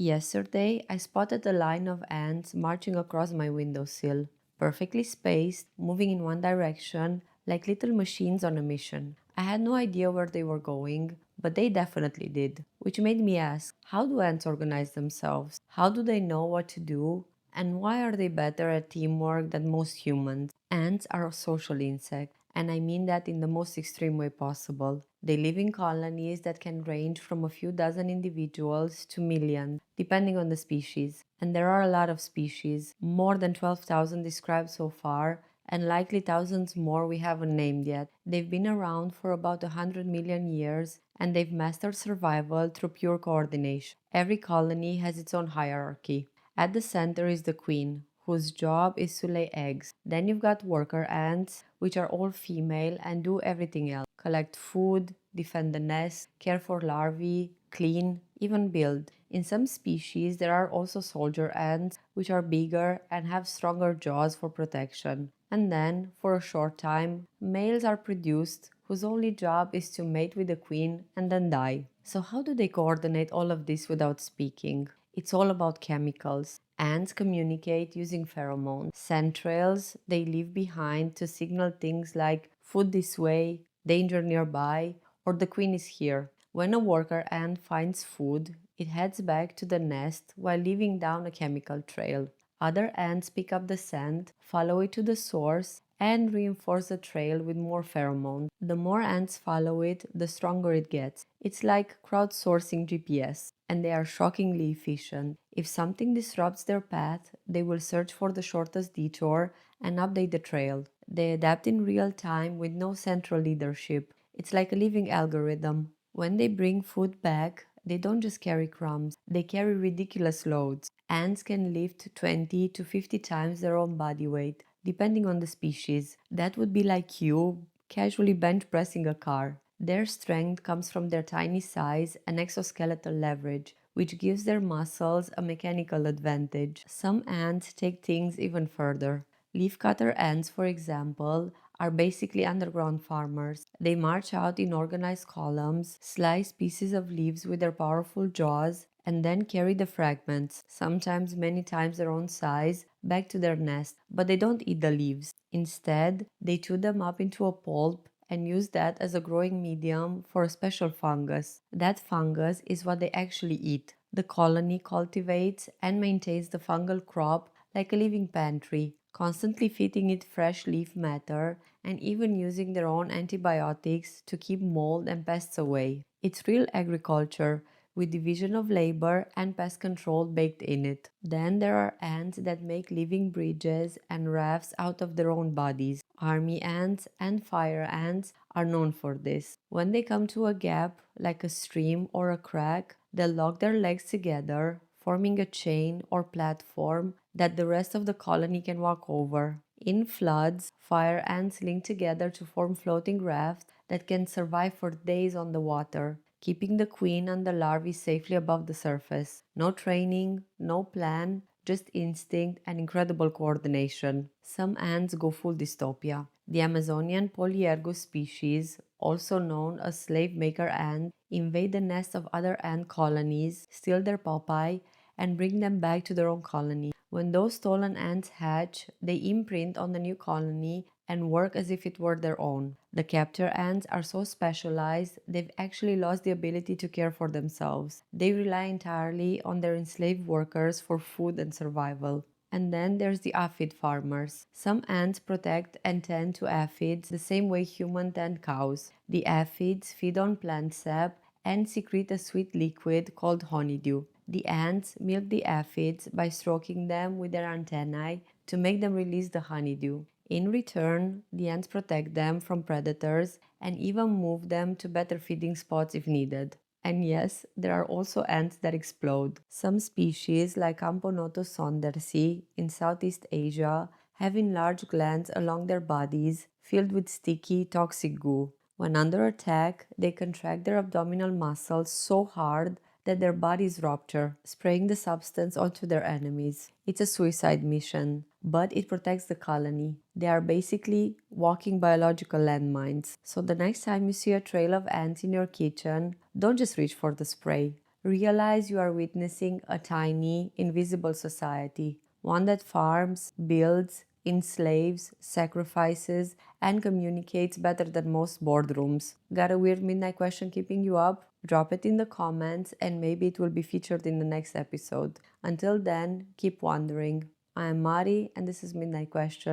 Yesterday, I spotted a line of ants marching across my windowsill, perfectly spaced, moving in one direction, like little machines on a mission. I had no idea where they were going, but they definitely did, which made me ask, how do ants organize themselves? How do they know what to do? And why are they better at teamwork than most humans? Ants are a social insect, and I mean that in the most extreme way possible. They live in colonies that can range from a few dozen individuals to millions, depending on the species. And there are a lot of species, more than 12,000 described so far, and likely thousands more we haven't named yet. They've been around for about 100 million years, and they've mastered survival through pure coordination. Every colony has its own hierarchy. At the center is the queen, whose job is to lay eggs. Then you've got worker ants, which are all female and do everything else: collect food, defend the nest, care for larvae, clean, even build. In some species, there are also soldier ants, which are bigger and have stronger jaws for protection. And then, for a short time, males are produced whose only job is to mate with the queen and then die. So, how do they coordinate all of this without speaking? It's all about chemicals. Ants communicate using pheromones, scent trails they leave behind to signal things like food this way, danger nearby, or the queen is here. When a worker ant finds food, it heads back to the nest while leaving down a chemical trail. Other ants pick up the scent, follow it to the source, and reinforce the trail with more pheromones. The more ants follow it, the stronger it gets. It's like crowdsourcing GPS, and they are shockingly efficient. If something disrupts their path, they will search for the shortest detour and update the trail. They adapt in real time with no central leadership. It's like a living algorithm. When they bring food back, they don't just carry crumbs, they carry ridiculous loads. Ants can lift 20 to 50 times their own body weight, depending on the species. That would be like you casually bench pressing a car. Their strength comes from their tiny size and exoskeletal leverage, which gives their muscles a mechanical advantage. Some ants take things even further. Leafcutter ants, for example, are basically underground farmers. They march out in organized columns, slice pieces of leaves with their powerful jaws, and then carry the fragments, sometimes many times their own size, back to their nest. But they don't eat the leaves. Instead, they chew them up into a pulp and use that as a growing medium for a special fungus. That fungus is what they actually eat. The colony cultivates and maintains the fungal crop like a living pantry, constantly feeding it fresh leaf matter and even using their own antibiotics to keep mold and pests away. It's real agriculture, with division of labor and pest control baked in it. Then there are ants that make living bridges and rafts out of their own bodies. Army ants and fire ants are known for this. When they come to a gap, like a stream or a crack, they'll lock their legs together, forming a chain or platform that the rest of the colony can walk over. In floods, fire ants link together to form floating rafts that can survive for days on the water, keeping the queen and the larvae safely above the surface. No training, no plan, just instinct and incredible coordination. Some ants go full dystopia. The Amazonian Polyergus species, also known as slave maker ant, invade the nests of other ant colonies, steal their pupae, and bring them back to their own colony. When those stolen ants hatch, they imprint on the new colony and work as if it were their own. The capture ants are so specialized, they've actually lost the ability to care for themselves. They rely entirely on their enslaved workers for food and survival. And then there's the aphid farmers. Some ants protect and tend to aphids the same way humans tend cows. The aphids feed on plant sap and secrete a sweet liquid called honeydew. The ants milk the aphids by stroking them with their antennae to make them release the honeydew. In return, the ants protect them from predators and even move them to better feeding spots if needed. And yes, there are also ants that explode. Some species, like Camponotus sondersi in Southeast Asia, have enlarged glands along their bodies filled with sticky, toxic goo. When under attack, they contract their abdominal muscles so hard that their bodies rupture, spraying the substance onto their enemies. It's a suicide mission, but it protects the colony. They are basically walking biological landmines. So the next time you see a trail of ants in your kitchen, don't just reach for the spray. Realize you are witnessing a tiny, invisible society, one that farms, builds, enslaves, sacrifices, and communicates better than most boardrooms. Got a weird midnight question keeping you up? Drop it in the comments and maybe it will be featured in the next episode. Until then, keep wondering. I am Mari and this is Midnight Question.